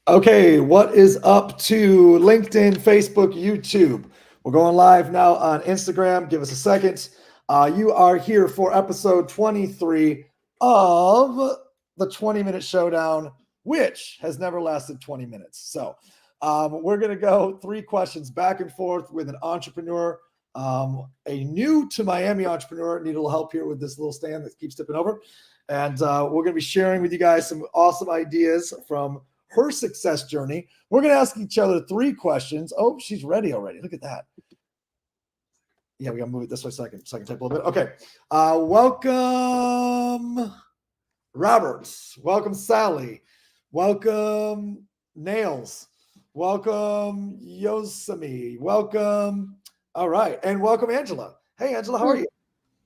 Okay, what is up to LinkedIn, Facebook, YouTube? We're going live now on Instagram. Give us a second. You are here for episode 23 of the 20-minute showdown, which has never lasted 20 minutes. So we're going to go 3 questions back and forth with an entrepreneur, a new to Miami entrepreneur. Need a little help here with this little stand that keeps tipping over. And we're going to be sharing with you guys some awesome ideas from her success journey. We're going to ask each other 3 questions. Oh, she's ready already. Look at that. Yeah, we got to move it this way so I can type a little bit. Okay. Welcome, Roberts. Welcome, Sally. Welcome, Nails. Welcome, Yosemi. Welcome. All right. And welcome, Angela. Hey, Angela, how are you?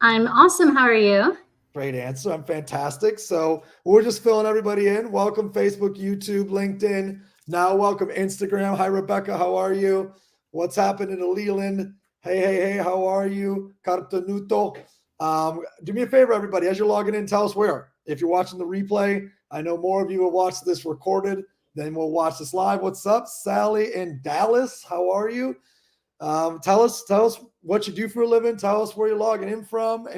I'm awesome. How are you? Great answer. I'm fantastic. So we're just filling everybody in. Welcome, Facebook, YouTube, LinkedIn. Now welcome, Instagram. Hi, Rebecca. How are you? What's happening to Leland? Hey. How are you? Cartanuto. Do me a favor, everybody. As you're logging in, tell us where. If you're watching the replay, I know more of you will watch this recorded than we'll watch this live. What's up, Sally in Dallas? How are you? Tell us what you do for a living. Tell us where you're logging in from.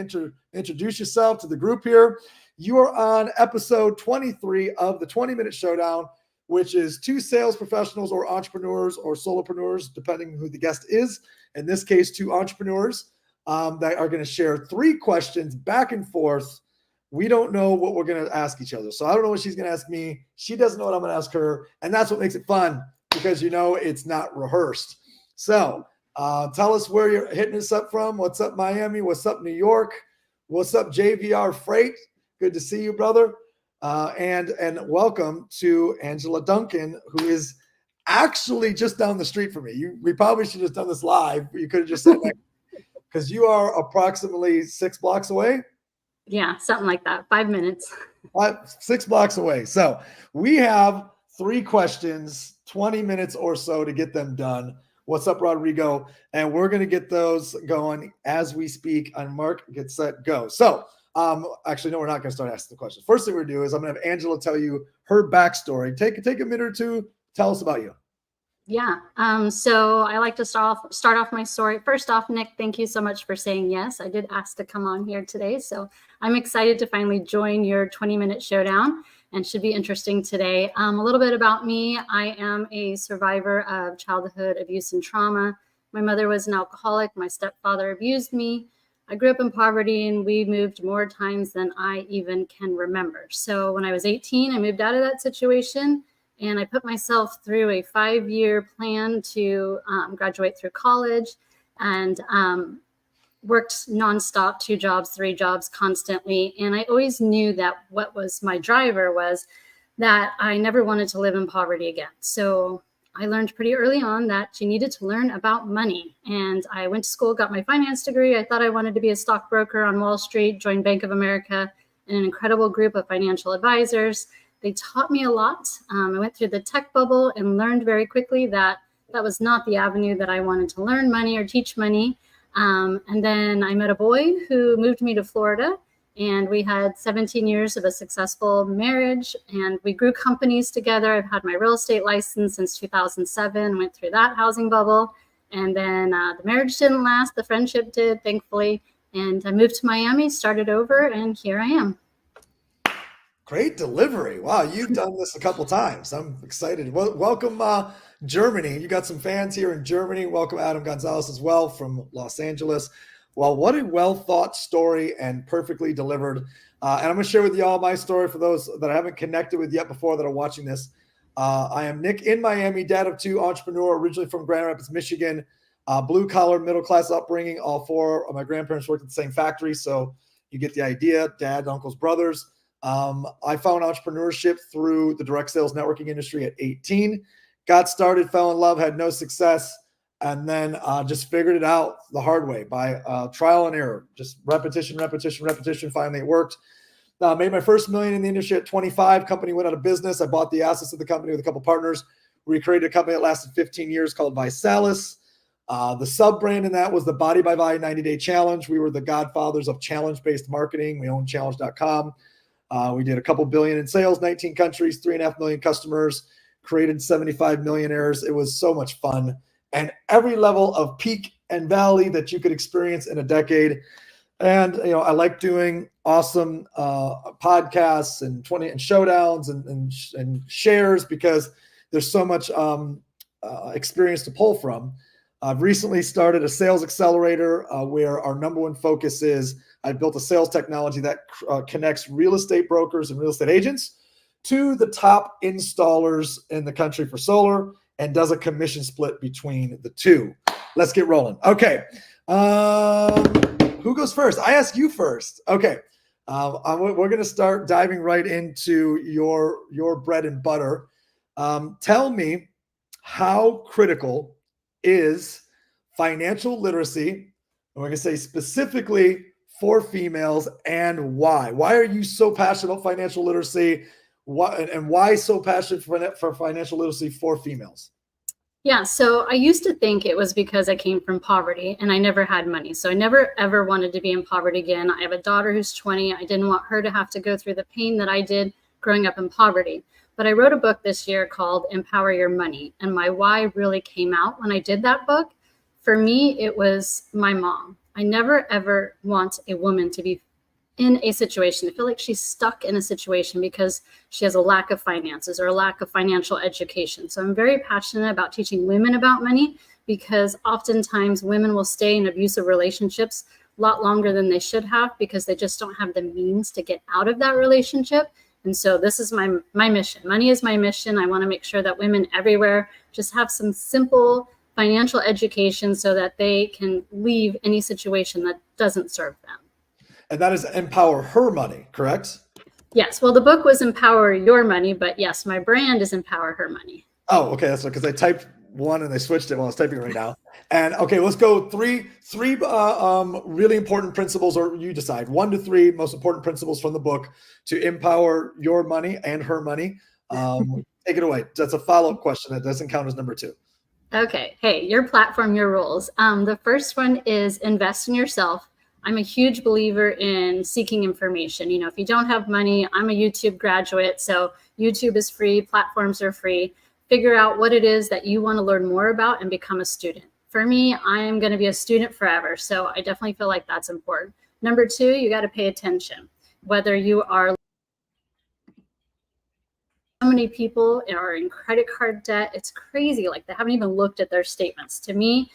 Introduce yourself to the group here. You are on episode 23 of the 20-minute showdown, which is 2 sales professionals or entrepreneurs or solopreneurs, depending who the guest is. In this case, 2 entrepreneurs that are going to share 3 questions back and forth. We don't know what we're going to ask each other. So I don't know what she's going to ask me. She doesn't know what I'm going to ask her. And that's what makes it fun, because it's not rehearsed. So tell us where you're hitting us up from. What's up, Miami? What's up, New York? What's up, JVR Freight? Good to see you, brother. And welcome to Angela Duncan, who is actually just down the street from me. We probably should have done this live. You could have just said, because you are approximately 6 blocks away. Yeah, something like that. 5 minutes. 6 blocks away. So we have 3 questions, 20 minutes or so to get them done. What's up, Rodrigo? And we're going to get those going as we speak on Mark, Get Set, Go. So actually, no, we're not going to start asking the questions. First thing we're going to do is I'm going to have Angela tell you her backstory. Take a minute or two. Tell us about you. Yeah. So I like to start off my story. First off, Nick, thank you so much for saying yes. I did ask to come on here today. So I'm excited to finally join your 20-minute showdown, and should be interesting today. A little bit about me. I am a survivor of childhood abuse and trauma. My mother was an alcoholic. My stepfather abused me. I grew up in poverty, and we moved more times than I even can remember. So when I was 18, I moved out of that situation, and I put myself through a 5-year plan to graduate through college, and worked nonstop, 2 jobs, 3 jobs constantly. And I always knew that what was my driver was that I never wanted to live in poverty again. So I learned pretty early on that you needed to learn about money. And I went to school, got my finance degree. I thought I wanted to be a stockbroker on Wall Street, joined Bank of America and an incredible group of financial advisors. They taught me a lot. I went through the tech bubble and learned very quickly that that was not the avenue that I wanted to learn money or teach money. And then I met a boy who moved me to Florida, and we had 17 years of a successful marriage, and we grew companies together. I've had my real estate license since 2007, went through that housing bubble. And then the marriage didn't last. The friendship did, thankfully. And I moved to Miami, started over, and here I am. Great delivery. Wow, you've done this a couple times. I'm excited. Welcome, Germany. You got some fans here in Germany. Welcome, Adam Gonzalez, as well from Los Angeles. Well, what a well-thought story and perfectly delivered. And I'm going to share with you all my story for those that I haven't connected with yet before that are watching this. I am Nick in Miami, dad of 2, entrepreneur, originally from Grand Rapids, Michigan. Blue-collar, middle-class upbringing. All 4 of my grandparents worked at the same factory, so you get the idea. Dad, uncles, brothers. I found entrepreneurship through the direct sales networking industry at 18. Got started, fell in love, had no success, and then just figured it out the hard way by trial and error, just repetition. Finally, it worked. Made my first $1 million in the industry at 25. Company went out of business. I bought the assets of the company with a couple partners. We created a company that lasted 15 years called Visalis. The sub brand in that was the Body by Body 90-Day Challenge. We were the godfathers of challenge-based marketing. We own challenge.com. We did a couple billion in sales, 19 countries, 3.5 million customers, created 75 millionaires. It was so much fun, and every level of peak and valley that you could experience in a decade. And I like doing awesome podcasts and showdowns and shares, because there's so much experience to pull from. I've recently started a sales accelerator where our number one focus is I built a sales technology that connects real estate brokers and real estate agents to the top installers in the country for solar, and does a commission split between the two. Let's get rolling. Okay. Who goes first? I ask you first. Okay. We're going to start diving right into your bread and butter. Tell me, how critical is financial literacy? And we're going to say specifically for females, and why? Why are you so passionate about financial literacy? Why so passionate for financial literacy for females? Yeah, so I used to think it was because I came from poverty and I never had money. So I never, ever wanted to be in poverty again. I have a daughter who's 20. I didn't want her to have to go through the pain that I did growing up in poverty. But I wrote a book this year called Empower Your Money. And my why really came out when I did that book. For me, it was my mom. I never, ever want a woman to be in a situation, I feel like she's stuck in a situation because she has a lack of finances or a lack of financial education. So I'm very passionate about teaching women about money, because oftentimes women will stay in abusive relationships a lot longer than they should have, because they just don't have the means to get out of that relationship. And so this is my mission. Money is my mission. I want to make sure that women everywhere just have some simple financial education so that they can leave any situation that doesn't serve them. And that is Empower Her Money, correct? Yes. Well, the book was Empower Your Money, but yes, my brand is Empower Her Money. Oh, okay. That's because I typed one and they switched it while I was typing it right now. And okay, let's go three really important principles, or you decide 1 to 3 most important principles from the book to empower your money and her money. Take it away. That's a follow-up question. That doesn't count as number 2. Okay. Hey, your platform, your rules. The first one is invest in yourself. I'm a huge believer in seeking information. If you don't have money, I'm a YouTube graduate, so YouTube is free, platforms are free. Figure out what it is that you want to learn more about and become a student. For me, I am going to be a student forever, so I definitely feel like that's important. Number 2, you got to pay attention. Whether you are, so many people are in credit card debt, it's crazy. Like, they haven't even looked at their statements. To me,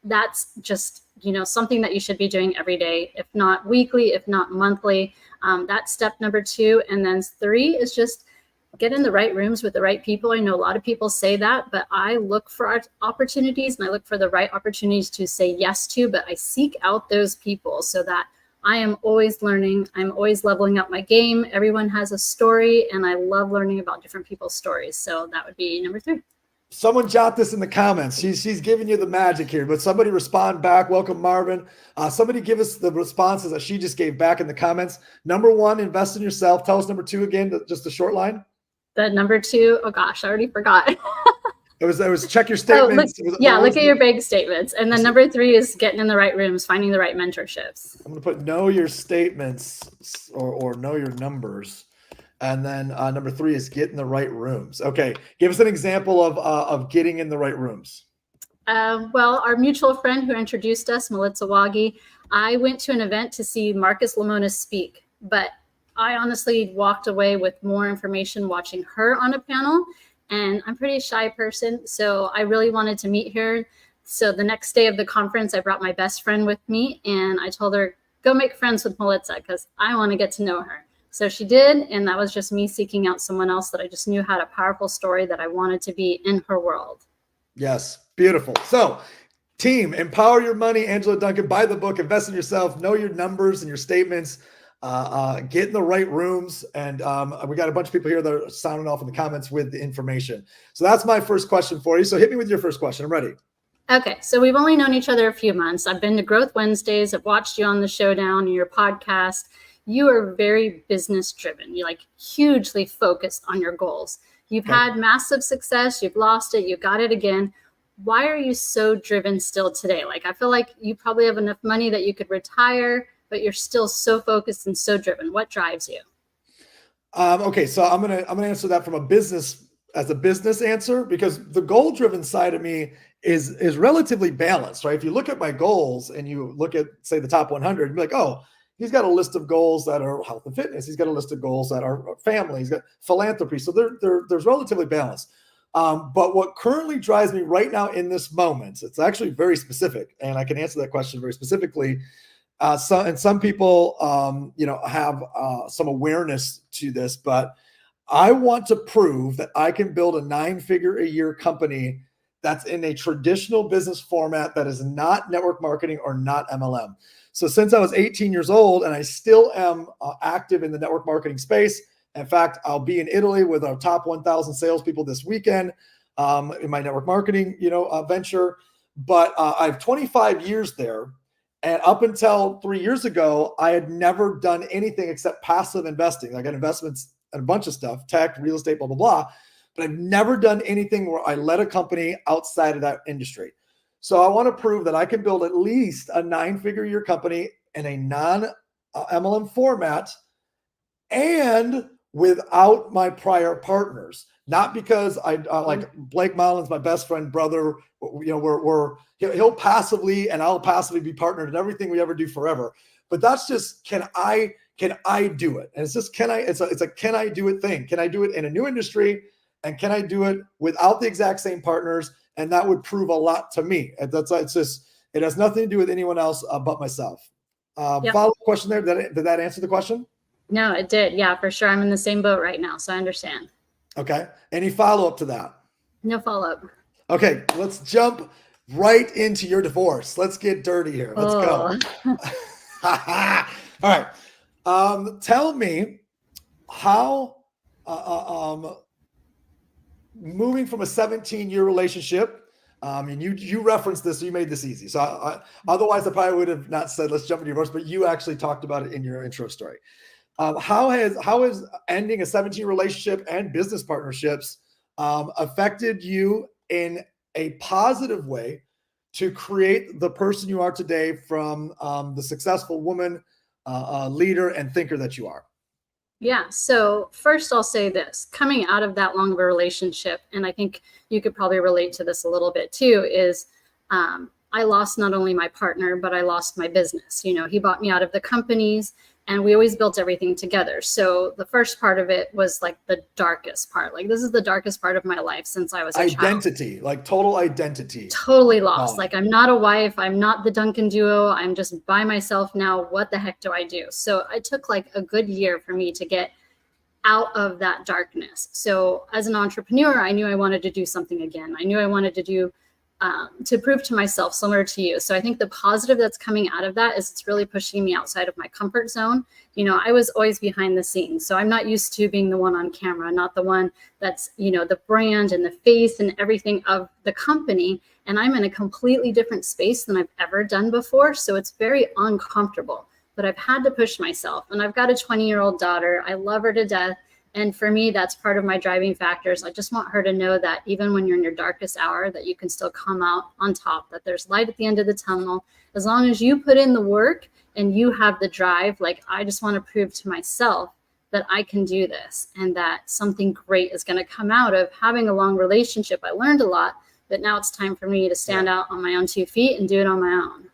that's just something that you should be doing every day, if not weekly, if not monthly. That's step number 2. And then 3 is just get in the right rooms with the right people. I know a lot of people say that, but I look for opportunities, and I look for the right opportunities to say yes to, but I seek out those people so that I am always learning. I'm always leveling up my game. Everyone has a story, and I love learning about different people's stories. So that would be number 3. Someone jot this in the comments. She's giving you the magic here, but somebody respond back. Welcome, Marvin. Somebody give us the responses that she just gave back in the comments. Number 1, invest in yourself. Tell us number 2 again, just a short line. The number 2, oh gosh, I already forgot. It was check your statements. Look at your bank statements. And then number 3 is getting in the right rooms, finding the right mentorships. I'm going to put know your statements or know your numbers. And then number 3 is get in the right rooms. Okay. Give us an example of getting in the right rooms. Well, our mutual friend who introduced us, Melissa Wagi, I went to an event to see Marcus Lemonis speak, but I honestly walked away with more information watching her on a panel, and I'm a pretty shy person, so I really wanted to meet her. So the next day of the conference, I brought my best friend with me, and I told her, go make friends with Melissa because I want to get to know her. So she did, and that was just me seeking out someone else that I just knew had a powerful story that I wanted to be in her world. Yes, beautiful. So team, Empower Your Money, Angela Duncan, buy the book, invest in yourself, know your numbers and your statements, get in the right rooms. And we got a bunch of people here that are sounding off in the comments with the information. So that's my first question for you. So hit me with your first question. I'm ready. Okay, so we've only known each other a few months. I've been to Growth Wednesdays. I've watched you on the Showdown and your podcast. You are very business driven. You're like hugely focused on your goals. You've had massive success. You've lost it. You got it again. Why are you so driven still today? Like, I feel like you probably have enough money that you could retire, but you're still so focused and so driven. What drives you? Okay, so I'm gonna answer that from a business as a business answer, because the goal-driven side of me is relatively balanced, right? If you look at my goals and you look at, say, the top 100, you'd be like, oh, he's got a list of goals that are health and fitness. He's got a list of goals that are family. He's got philanthropy. So there's relatively balanced. But what currently drives me right now in this moment, it's actually very specific, and I can answer that question very specifically. Some people, have some awareness to this, but I want to prove that I can build a 9-figure a year company that's in a traditional business format that is not network marketing or not MLM. So since I was 18 years old, and I still am active in the network marketing space. In fact, I'll be in Italy with our top 1,000 salespeople this weekend in my network marketing, venture. But I have 25 years there. And up until 3 years ago, I had never done anything except passive investing. I got investments in a bunch of stuff, tech, real estate, blah, blah, blah. But I've never done anything where I led a company outside of that industry. So I want to prove that I can build at least a 9-figure year company in a non-MLM format and without my prior partners. Not because I like Blake Mullen's my best friend, brother. He'll passively and I'll passively be partnered in everything we ever do forever. But that's just, can I do it? And it's just, it's a can I do it thing. Can I do it in a new industry? And can I do it without the exact same partners? And that would prove a lot to me. It has nothing to do with anyone else but myself. Yep. Follow-up question there. Did that answer the question? No, it did. Yeah, for sure. I'm in the same boat right now, so I understand. Okay. Any follow-up to that? No follow-up. Okay, let's jump right into your divorce. Let's get dirty here. Let's go. All right. Tell me how moving from a 17-year relationship, and you referenced this, so you made this easy. So otherwise I probably would have not said, let's jump into divorce, but you actually talked about it in your intro story. How has ending a 17 relationship and business partnerships affected you in a positive way to create the person you are today from the successful woman, leader, and thinker that you are? Yeah. So first I'll say this, coming out of that long of a relationship, and I think you could probably relate to this a little bit too, is I lost not only my partner, but I lost my business. He bought me out of the companies and we always built everything together. So the first part of it was like the darkest part. Like this is the darkest part of my life since I was a identity, child. Like total identity. Totally lost. Like I'm not a wife. I'm not the Duncan duo. I'm just by myself now. What the heck do I do? So it took like a good year for me to get out of that darkness. So as an entrepreneur, I knew I wanted to do something again. I knew I wanted to do to prove to myself, similar to you. So I think the positive that's coming out of that is it's really pushing me outside of my comfort zone. I was always behind the scenes. So I'm not used to being the one on camera, not the one that's, the brand and the face and everything of the company. And I'm in a completely different space than I've ever done before. So it's very uncomfortable, but I've had to push myself. And I've got a 20-year-old daughter. I love her to death. And for me, that's part of my driving factors. I just want her to know that even when you're in your darkest hour, that you can still come out on top, that there's light at the end of the tunnel. As long as you put in the work and you have the drive, like I just want to prove to myself that I can do this and that something great is going to come out of having a long relationship. I learned a lot, but now it's time for me to stand out on my own 2 feet and do it on my own.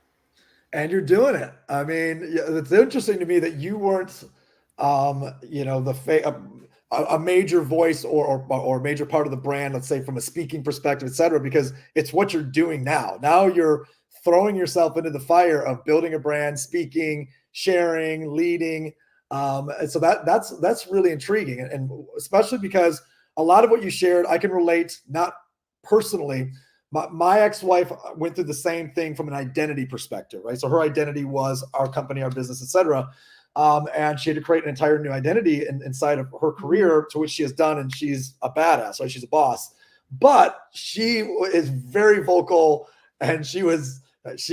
And you're doing it. I mean, it's interesting to me that you weren't, a major voice or a major part of the brand, let's say from a speaking perspective, et cetera, because it's what you're doing now. Now you're throwing yourself into the fire of building a brand, speaking, sharing, leading. And so that's really intriguing. And especially because a lot of what you shared, I can relate, not personally. My ex-wife went through the same thing from an identity perspective, right? So her identity was our company, our business, et cetera. And she had to create an entire new identity inside of her career, to which she has done. And she's a badass, right? She's a boss, but she is very vocal, and she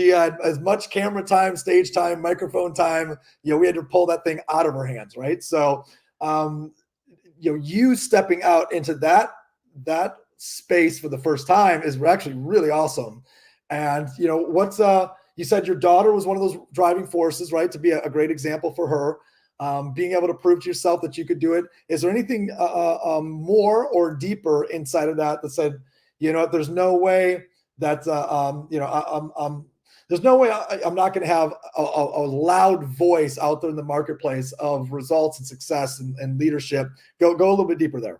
had as much camera time, stage time, microphone time. We had to pull that thing out of her hands, right? So, you stepping out into that space for the first time is actually really awesome. And you said your daughter was one of those driving forces, right? To be a great example for her. being able to prove to yourself that you could do it. Is there anything more or deeper inside of that that said, there's no way that, there's no way I'm not going to have a loud voice out there in the marketplace of results and success and leadership. Go a little bit deeper there.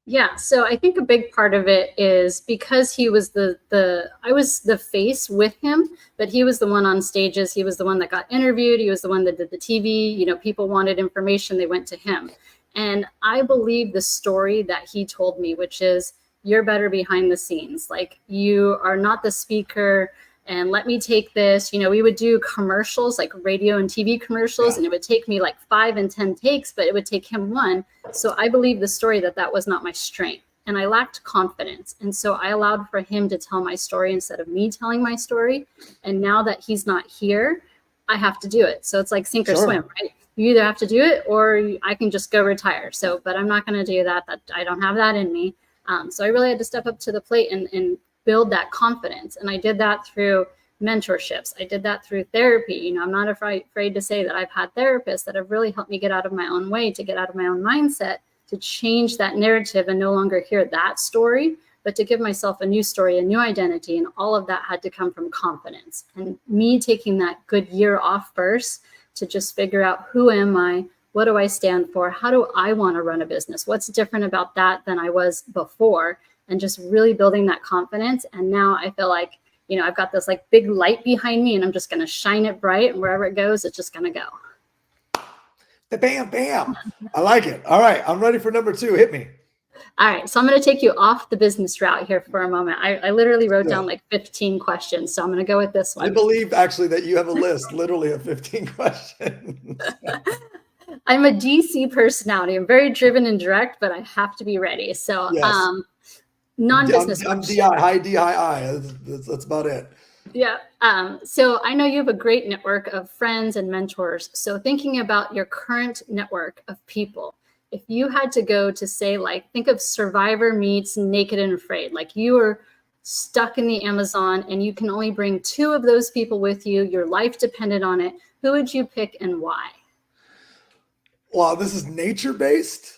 Yeah, so I think a big part of it is because he was I was the face with him, but he was the one on stages. He was the one that got interviewed. He was the one that did the TV. People wanted information, they went to him. And I believe the story that he told me, which is, you're better behind the scenes. Like, you are not the speaker, and let me take this. We would do commercials, like radio and TV commercials, and it would take me like 5 and 10 takes, but it would take him 1. So I believe the story that was not my strength, and I lacked confidence. And so I allowed for him to tell my story instead of me telling my story. And now that he's not here, I have to do it. So it's like sink or swim, right? You either have to do it or I can just go retire. So, but I'm not going to do that. I don't have that in me. So I really had to step up to the plate and build that confidence. And I did that through mentorships. I did that through therapy. I'm not afraid to say that I've had therapists that have really helped me get out of my own way, to get out of my own mindset, to change that narrative and no longer hear that story, but to give myself a new story, a new identity. And all of that had to come from confidence. And me taking that good year off first to just figure out, who am I? What do I stand for? How do I want to run a business? What's different about that than I was before? And just really building that confidence. And now I feel like, I've got this like big light behind me, and I'm just going to shine it bright, and wherever it goes, it's just going to go. Bam, bam. I like it. All right. I'm ready for number 2. Hit me. All right. So I'm going to take you off the business route here for a moment. I literally wrote down like 15 questions. So I'm going to go with this one. I believe actually that you have a list literally of 15 questions. I'm a DC personality. I'm very driven and direct, but I have to be ready. So, yes. Non-business. I'm DI, high D, high I. That's about it. Yeah. So I know you have a great network of friends and mentors. So thinking about your current network of people, if you had to go to say, like, think of Survivor meets Naked and Afraid, like you are stuck in the Amazon and you can only bring 2 of those people with you, your life depended on it, who would you pick and why? Wow, this is nature-based?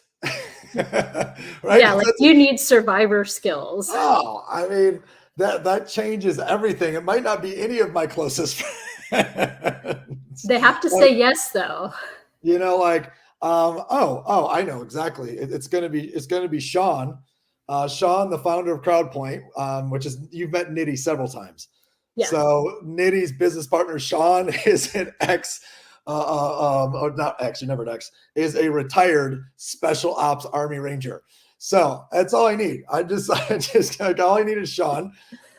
Right? Yeah, like you need survivor skills. Oh, I mean, that changes everything. It might not be any of my closest friends. They have to say yes, though. I know exactly. It's gonna be Sean. Sean, the founder of CrowdPoint, which is, you've met Nitty several times. Yes. So Nitty's business partner, Sean, is an or not ex, never an ex, is a retired special ops Army Ranger. So that's all I need. I just all I need is Sean.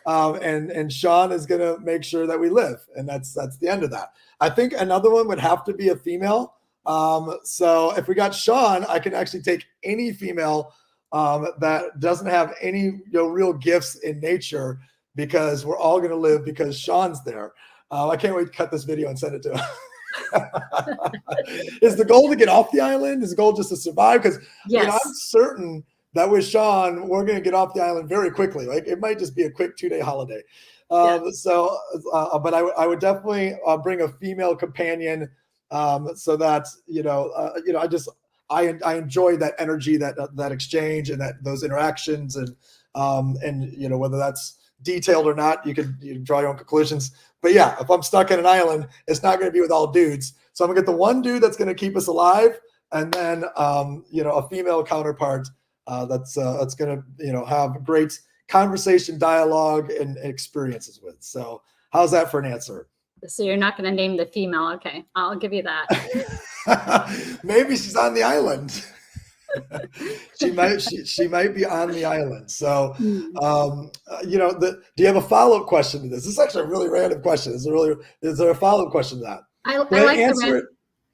And Sean is going to make sure that we live. And that's the end of that. I think another one would have to be a female. So if we got Sean, I can actually take any female that doesn't have any real gifts in nature, because we're all going to live because Sean's there. I can't wait to cut this video and send it to him. Is the goal to get off the island? Is the goal just to survive? Because I'm certain that with Sean, we're going to get off the island very quickly. Like, it might just be a quick 2-day holiday. But I would definitely bring a female companion, so that I enjoy that energy, that exchange, and those interactions, and whether that's detailed or not, you can draw your own conclusions. But yeah, if I'm stuck in an island, it's not going to be with all dudes. So I'm gonna get the one dude that's going to keep us alive, and then a female counterpart that's going to have great conversation, dialogue, and experiences with. So how's that for an answer? So you're not going to name the female? Okay, I'll give you that. Maybe she's on the island. she might be on the island. So, do you have a follow-up question to this? This is actually a really random question. Is there a follow-up question to that? I like answer it.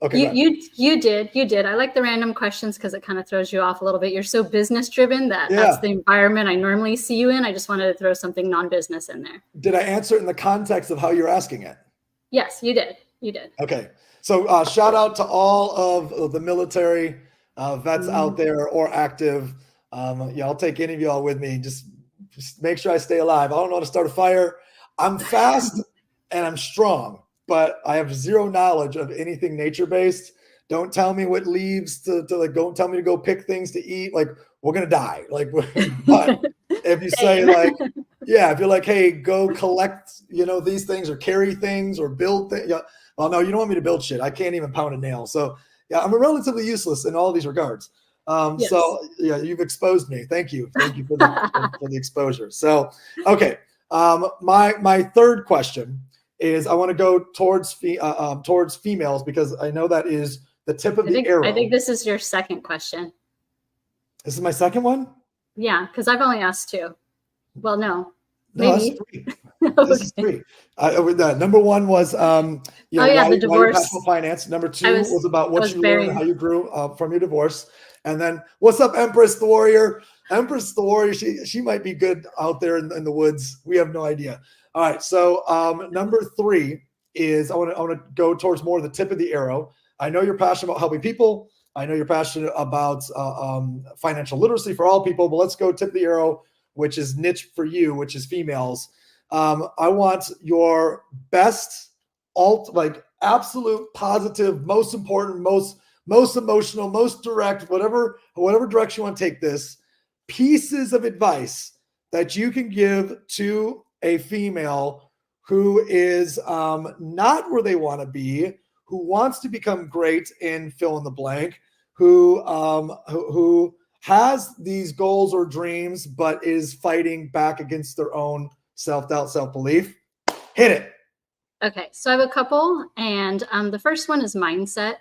Okay. You did. I like the random questions because it kind of throws you off a little bit. You're so business driven that's the environment I normally see you in. I just wanted to throw something non-business in there. Did I answer it in the context of how you're asking it? Yes, you did. You did. Okay. So shout out to all of the military vets out there or active. I'll take any of y'all with me. Just make sure I stay alive. I don't know how to start a fire. I'm fast and I'm strong, but I have zero knowledge of anything nature-based. don't tell me what leaves to like, don't tell me to go pick things to eat. Like, we're going to die. Like, but if you say like, yeah, if you're like, hey, go collect, these things or carry things or build things. Yeah. Well, no, you don't want me to build shit. I can't even pound a nail. So yeah, I'm relatively useless in all these regards. Yes. So yeah, you've exposed me. Thank you for the exposure. So, okay. My third question is I want to go towards females because I know that is the tip of the arrow. I think this is your second question. This is my second one? Yeah, because I've only asked 2. Well, no, maybe. No, that's 3. This is 3. Number 1 was, the divorce. Why personal finance. Number 2 was about what you learned, how you grew from your divorce. And then, what's up, Empress the Warrior? Empress the Warrior, she might be good out there in the woods. We have no idea. All right, so number 3 is I want to go towards more the tip of the arrow. I know you're passionate about helping people. I know you're passionate about financial literacy for all people, but let's go tip of the arrow, which is niche for you, which is females. I want your best absolute positive, most important, most emotional, most direct, whatever direction you want to take this, pieces of advice that you can give to a female who is not where they want to be, who wants to become great in fill in the blank, who has these goals or dreams, but is fighting back against their own self-doubt, self-belief. Hit it. Okay, so I have a couple, and the first one is mindset.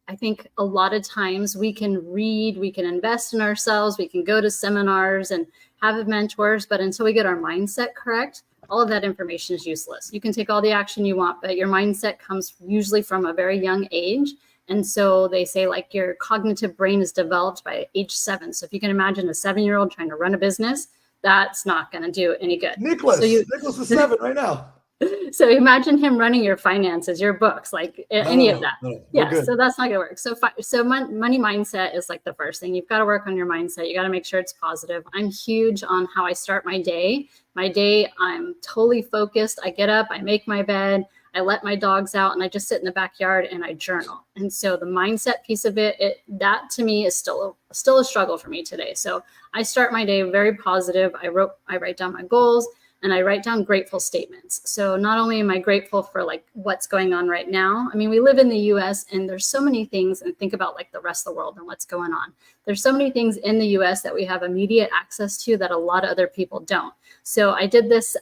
I think a lot of times we can read, we can invest in ourselves, we can go to seminars and have mentors, but until we get our mindset correct, all of that information is useless. You can take all the action you want, but your mindset comes usually from a very young age. And so they say like your cognitive brain is developed by age 7. So if you can imagine a 7-year-old trying to run a business, that's not going to do any good. Nicholas is 7 right now. So imagine him running your finances, your books, like any of that. Yeah, so that's not going to work. So money mindset is like the first thing. You've got to work on your mindset. You got to make sure it's positive. I'm huge on how I start my day. I'm totally focused. I get up, I make my bed, I let my dogs out, and I just sit in the backyard and I journal. And so the mindset piece of that to me is still a struggle for me today. So I start my day very positive. I write down my goals. And I write down grateful statements. So not only am I grateful for like what's going on right now. I mean, we live in the US and there's so many things, and think about like the rest of the world and what's going on. There's so many things in the US that we have immediate access to that a lot of other people don't. So I did this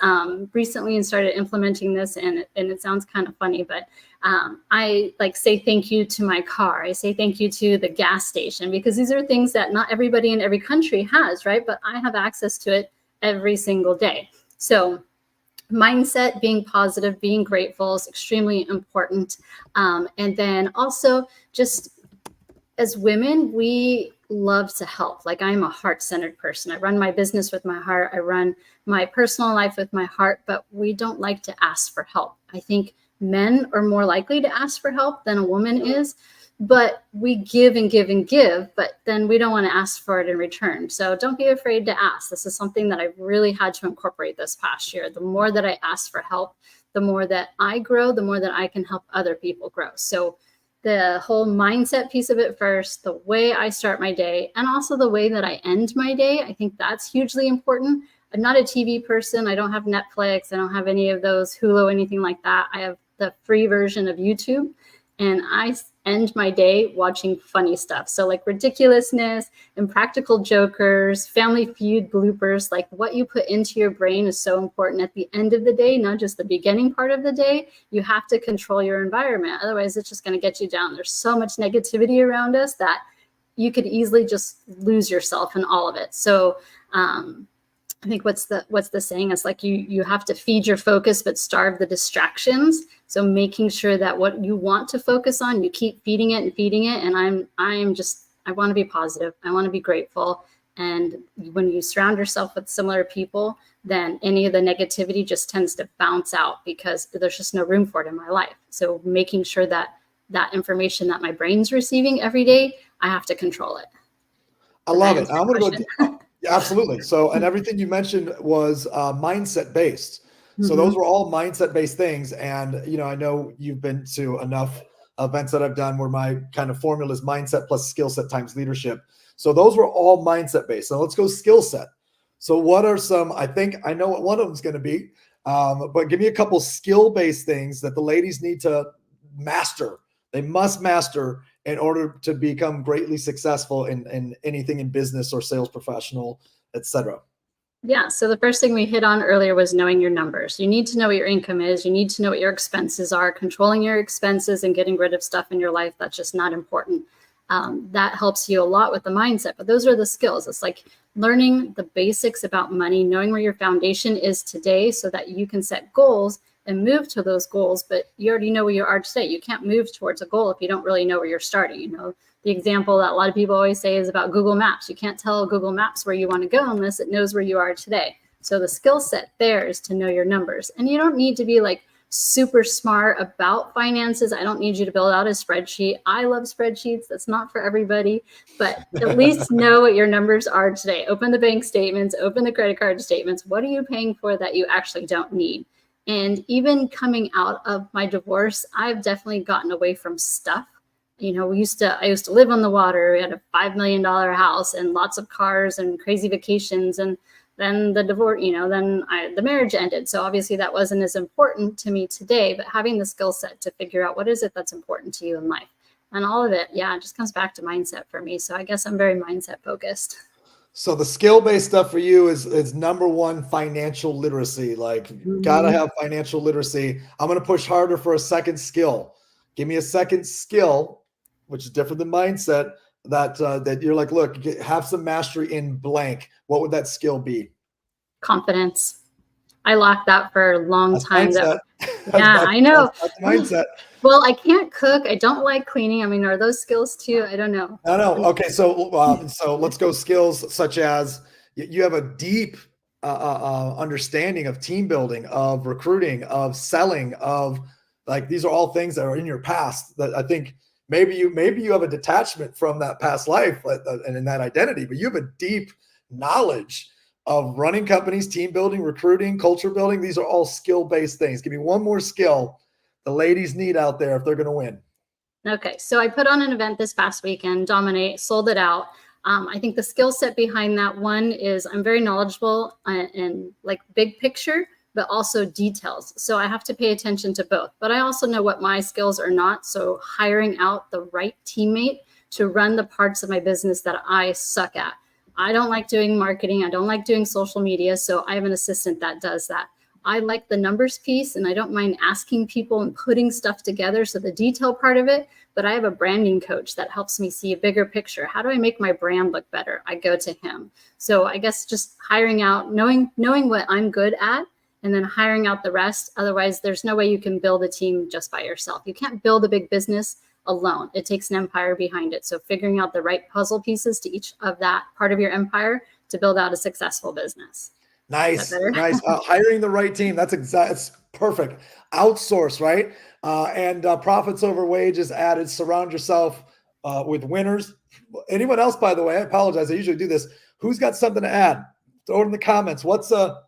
recently and started implementing this, and it sounds kind of funny, but I like say thank you to my car. I say thank you to the gas station, because these are things that not everybody in every country has, right? But I have access to it every single day. So mindset, being positive, being grateful is extremely important. And then also just as women, we love to help. Like I'm a heart-centered person. I run my business with my heart. I run my personal life with my heart, but we don't like to ask for help. I think men are more likely to ask for help than a woman is. But we give and give and give, but then we don't want to ask for it in return. So don't be afraid to ask. This is something that I've really had to incorporate this past year. The more that I ask for help, the more that I grow, the more that I can help other people grow. So the whole mindset piece of it first, the way I start my day, and also the way that I end my day, I think that's hugely important. I'm not a TV person. I don't have Netflix. I don't have any of those, Hulu, anything like that. I have the free version of YouTube. And I end my day watching funny stuff. So like ridiculousness, Impractical Jokers, Family Feud bloopers, like what you put into your brain is so important at the end of the day, not just the beginning part of the day. You have to control your environment. Otherwise, it's just going to get you down. There's so much negativity around us that you could easily just lose yourself in all of it. So I think what's the saying is like you have to feed your focus but starve the distractions. So making sure that what you want to focus on, you keep feeding it and feeding it. And I want to be positive. I want to be grateful. And when you surround yourself with similar people, then any of the negativity just tends to bounce out because there's just no room for it in my life. So making sure that information that my brain's receiving every day, I have to control it. I love it. I'm going to go. Absolutely. So, and everything you mentioned was mindset based. So those were all mindset based things. And, I know you've been to enough events that I've done where my kind of formula is mindset plus skill set times leadership. So those were all mindset based. So let's go skill set. So what are some, I think I know what one of them is going to be, but give me a couple skill-based things that the ladies need to master. They must master in order to become greatly successful in anything in business or sales professional, etc. Yeah, so the first thing we hit on earlier was knowing your numbers. You need to know what your income is. You need to know what your expenses are, controlling your expenses and getting rid of stuff in your life that's just not important. That helps you a lot with the mindset, but those are the skills. It's like learning the basics about money, knowing where your foundation is today so that you can set goals and move to those goals, but you already know where you are today. You can't move towards a goal if you don't really know where you're starting. You know, the example that a lot of people always say is about Google Maps. You can't tell Google Maps where you want to go unless it knows where you are today. So the skill set there is to know your numbers. And you don't need to be like super smart about finances. I don't need you to build out a spreadsheet. I love spreadsheets. That's not for everybody, but at least know what your numbers are today. Open the bank statements, open the credit card statements. What are you paying for that you actually don't need? And even coming out of my divorce, I've definitely gotten away from stuff. You know, I used to live on the water. We had a $5 million house and lots of cars and crazy vacations. And then the divorce, you know, the marriage ended. So obviously that wasn't as important to me today, but having the skill set to figure out what is it that's important to you in life. And all of it, yeah, it just comes back to mindset for me. So I guess I'm very mindset focused. So the skill-based stuff for you is number one, financial literacy. Like, gotta have financial literacy. I'm going to push harder for a second skill. Give me a second skill, which is different than mindset, that you're like, look, have some mastery in blank. What would that skill be? Confidence. I locked that for a long time. Mindset. Yeah, I know. That's mindset. Well, I can't cook. I don't like cleaning. I mean, are those skills too? I don't know. No. Okay, so let's go skills such as you have a deep understanding of team building, of recruiting, of selling, of like these are all things that are in your past that I think maybe you have a detachment from that past life and in that identity, but you have a deep knowledge of running companies, team building, recruiting, culture building. These are all skill-based things. Give me one more skill the ladies need out there if they're going to win. Okay, so I put on an event this past weekend, Dominate, sold it out. I think the skill set behind that one is I'm very knowledgeable in like big picture, but also details. So I have to pay attention to both. But I also know what my skills are not. So hiring out the right teammate to run the parts of my business that I suck at. I don't like doing marketing. I don't like doing social media. So I have an assistant that does that. I like the numbers piece and I don't mind asking people and putting stuff together. So the detail part of it, but I have a branding coach that helps me see a bigger picture. How do I make my brand look better? I go to him. So I guess just hiring out, knowing what I'm good at, and then hiring out the rest. Otherwise, there's no way you can build a team just by yourself. You can't build a big business alone. It takes an empire behind it. So figuring out the right puzzle pieces to each of that part of your empire to build out a successful business. Nice. Hiring the right team. That's perfect. Outsource, right? And profits over wages added. Surround yourself with winners. Anyone else, by the way, I apologize. I usually do this. Who's got something to add? Throw it in the comments. What's a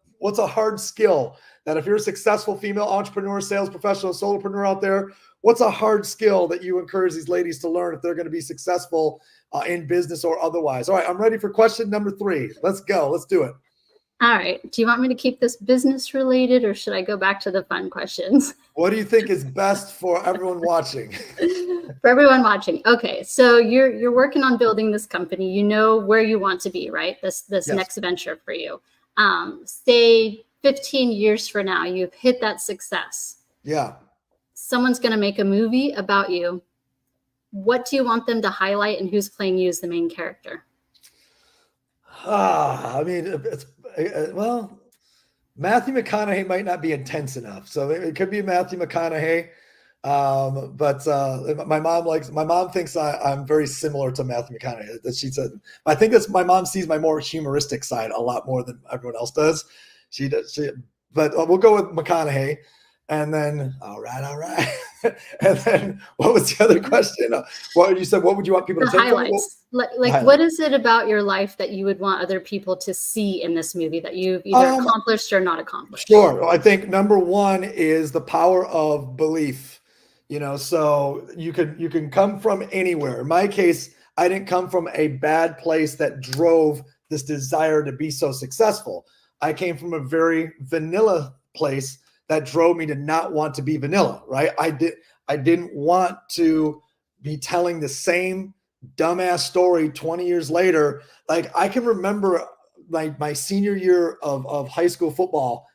hard skill that if you're a successful female entrepreneur, sales professional, solopreneur out there, what's a hard skill that you encourage these ladies to learn if they're going to be successful in business or otherwise? All right, I'm ready for question number 3. Let's go. Let's do it. All right. Do you want me to keep this business related or should I go back to the fun questions? What do you think is best for everyone watching? For everyone watching. Okay. So you're working on building this company. You know where you want to be, right? This yes. Next venture for you. Say 15 years from now, you've hit that success. Yeah. Someone's going to make a movie about you. What do you want them to highlight and who's playing you as the main character? I mean, well, Matthew McConaughey might not be intense enough. So it could be Matthew McConaughey. But my mom thinks I'm very similar to Matthew McConaughey. That she said, I think that's my mom sees my more humoristic side a lot more than everyone else does. She does. But we'll go with McConaughey. And then, all right. And then what was the other question? What you said, what would you want people to take? Highlights. What is it about your life that you would want other people to see in this movie that you've either accomplished or not accomplished? Sure. I think number one is the power of belief. So you can come from anywhere. In my case, I didn't come from a bad place that drove this desire to be so successful. I came from a very vanilla place that drove me to not want to be vanilla, right? I didn't want to be telling the same dumbass story 20 years later. Like, I can remember my senior year of high school football,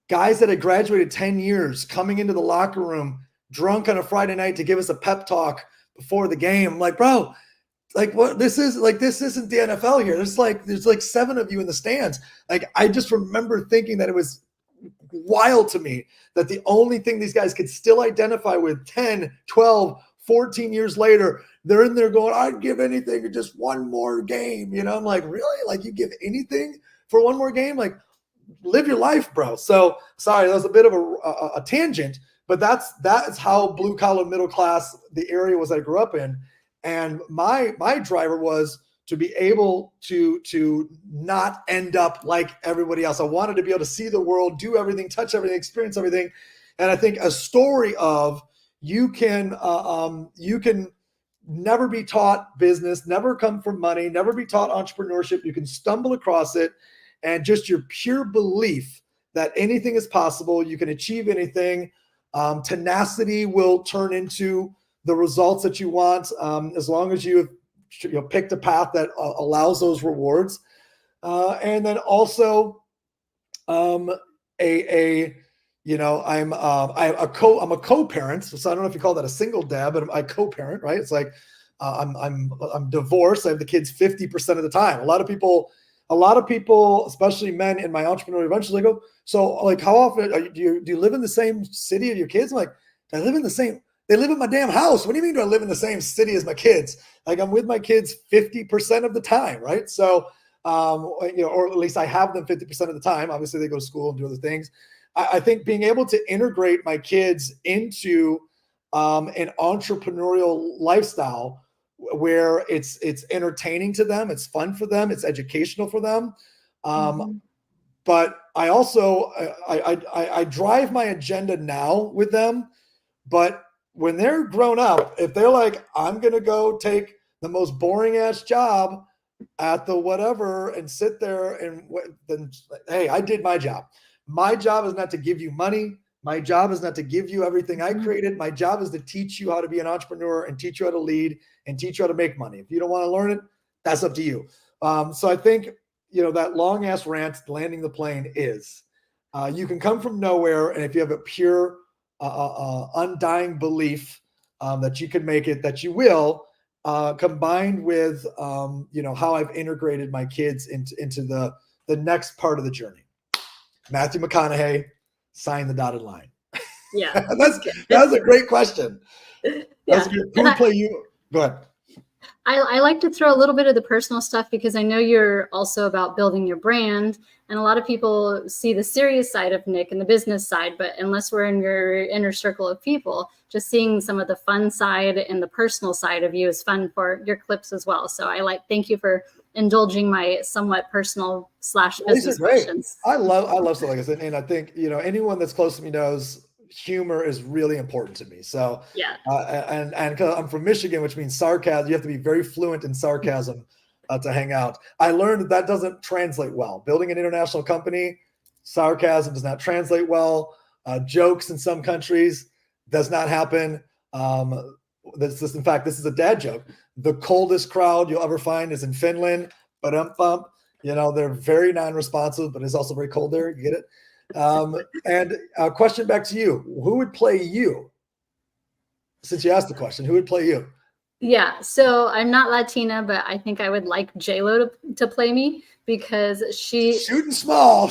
guys that had graduated 10 years coming into the locker room drunk on a Friday night to give us a pep talk before the game. I'm like, bro, like, what this isn't the NFL here. There's like 7 of you in the stands. Like, I just remember thinking that it was wild to me that the only thing these guys could still identify with 10, 12, 14 years later, they're in there going, I'd give anything for just one more game. I'm like, really? Like, you give anything for one more game? Like, live your life, bro. So sorry, that was a bit of a tangent, but that's how blue collar middle class the area was I grew up in. And my driver was to be able to not end up like everybody else. I wanted to be able to see the world, do everything, touch everything, experience everything. And I think a story of you can never be taught business, never come from money, never be taught entrepreneurship. You can stumble across it, and just your pure belief that anything is possible, you can achieve anything. Tenacity will turn into the results that you want, as long as you have picked a path that allows those rewards. And then also, I'm a co-parent. So I don't know if you call that a single dad, but I co-parent, right? It's like I'm divorced. I have the kids 50% of the time. A lot of people, especially men in my entrepreneurial ventures, they go, so like, how often do you live in the same city as your kids? I'm like, they live in my damn house. What do you mean do I live in the same city as my kids? Like, I'm with my kids 50% of the time, right? So, or at least I have them 50% of the time. Obviously, they go to school and do other things. I think being able to integrate my kids into an entrepreneurial lifestyle where it's entertaining to them, it's fun for them, it's educational for them. But I also I drive my agenda now with them. But when they're grown up, if they're like, I'm gonna go take the most boring ass job at the whatever and sit there, and then, hey, I did my job. My job is not to give you money. My job is not to give you everything I created. My job is to teach you how to be an entrepreneur and teach you how to lead and teach you how to make money. If you don't want to learn it, that's up to you. So I think, that long ass rant, landing the plane is, you can come from nowhere. And if you have a pure, undying belief that you can make it, that you will, combined with, how I've integrated my kids into the next part of the journey. Matthew McConaughey, sign the dotted line. Yeah. That's a great question. That's good. Who would play you? Go ahead. I like to throw a little bit of the personal stuff because I know you're also about building your brand. And a lot of people see the serious side of Nick and the business side, but unless we're in your inner circle of people, just seeing some of the fun side and the personal side of you is fun for your clips as well. So thank you for indulging my somewhat personal -- business questions. I love stuff like this. And I think, anyone that's close to me knows humor is really important to me. So yeah. And 'cause I'm from Michigan, which means sarcasm. You have to be very fluent in sarcasm to hang out. I learned that doesn't translate well. Building an international company, sarcasm does not translate well. Jokes in some countries does not happen. In fact, this is a dad joke. The coldest crowd you'll ever find is in Finland. But they're very non-responsive, but it's also very cold there. You get it? And a question back to you. Who would play you? Since you asked the question, who would play you? Yeah, so I'm not Latina, but I think I would like J-Lo to play me because shooting small.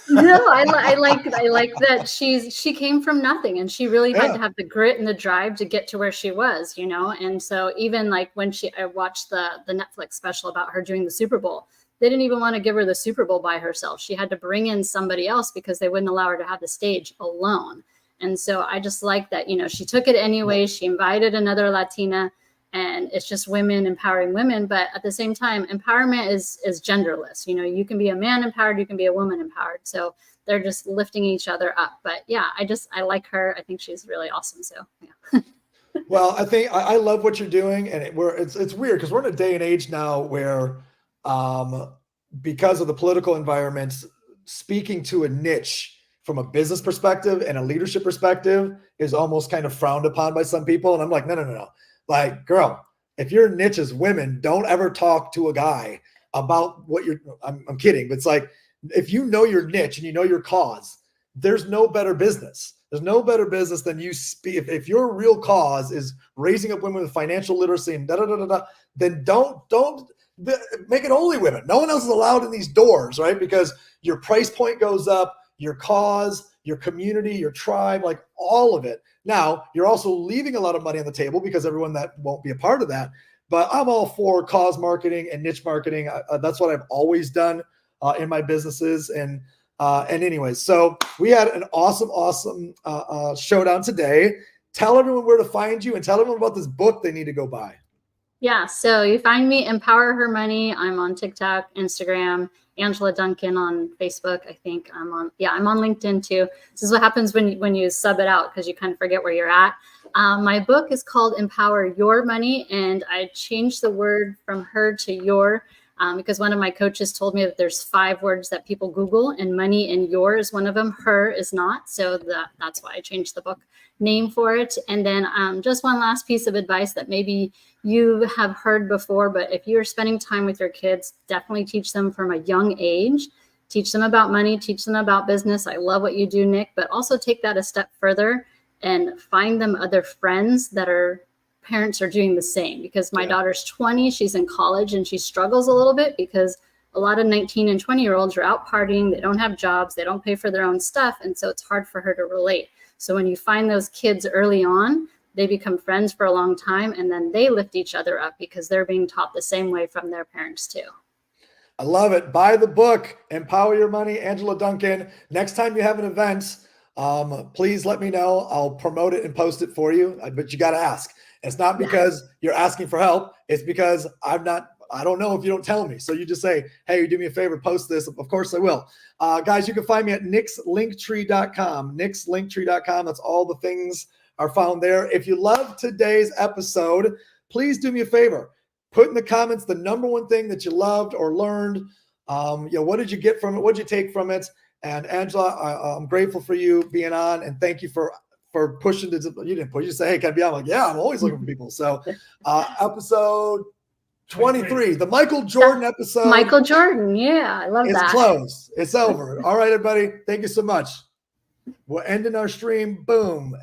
No, I like that she came from nothing, and she really had to have the grit and the drive to get to where she was, And so even like when I watched the Netflix special about her doing the Super Bowl, they didn't even want to give her the Super Bowl by herself. She had to bring in somebody else because they wouldn't allow her to have the stage alone. And so I just like that, she took it anyway. She invited another Latina, and it's just women empowering women. But at the same time, empowerment is genderless. You know, you can be a man empowered, you can be a woman empowered. So they're just lifting each other up. But yeah, I like her. I think she's really awesome. So yeah. Well, I think I love what you're doing, and it's weird because we're in a day and age now where, because of the political environments, speaking to a niche from a business perspective and a leadership perspective is almost kind of frowned upon by some people. And I'm like, no. Like, girl, if your niche is women, don't ever talk to a guy about what you're. I'm kidding, but it's like if you know your niche and you know your cause, there's no better business. There's no better business than you speak. If your real cause is raising up women with financial literacy and then don't make it only women. No one else is allowed in these doors, right? Because your price point goes up, your cause, your community, your tribe, like all of it. Now, you're also leaving a lot of money on the table because everyone that won't be a part of that. But I'm all for cause marketing and niche marketing. That's what I've always done in my businesses. And anyways, so we had an awesome showdown today. Tell everyone where to find you and tell everyone about this book they need to go buy. Yeah, so you find me Empower Her Money. I'm on TikTok, Instagram, Angela Duncan on Facebook. I think I'm on LinkedIn too. This is what happens when you sub it out because you kind of forget where you're at. My book is called Empower Your Money, and I changed the word from her to your because one of my coaches told me that there's 5 words that people Google, and money and your is one of them. Her is not. So that's why I changed the book name for it. And then just one last piece of advice that maybe you have heard before, but if you're spending time with your kids, definitely teach them from a young age. Teach them about money, teach them about business. I love what you do, Nick, but also take that a step further and find them other friends that are parents are doing the same. Because my daughter's 20, she's in college, and she struggles a little bit because a lot of 19 and 20-year-olds are out partying. They don't have jobs. They don't pay for their own stuff. And so it's hard for her to relate. So when you find those kids early on, they become friends for a long time, and then they lift each other up because they're being taught the same way from their parents too. I love it. Buy the book, Empower Your Money, Angela Duncan. Next time you have an event, please let me know. I'll promote it and post it for you, but you got to ask. It's not because you're asking for help. It's because I don't know if you don't tell me. So you just say, hey, do me a favor, post this. Of course I will. Guys, you can find me at nickslinktree.com, nickslinktree.com. That's all the things are found there. If you love today's episode, please do me a favor. Put in the comments the number one thing that you loved or learned. What did you get from it? What did you take from it? And Angela, I'm grateful for you being on, and thank you for pushing. You didn't push. You say, hey, can I be on? I'm like, yeah, I'm always looking for people. So episode 23, the Michael Jordan episode. Michael Jordan, yeah, I love that. It's closed. It's over. All right, everybody. Thank you so much. We're ending our stream. Boom.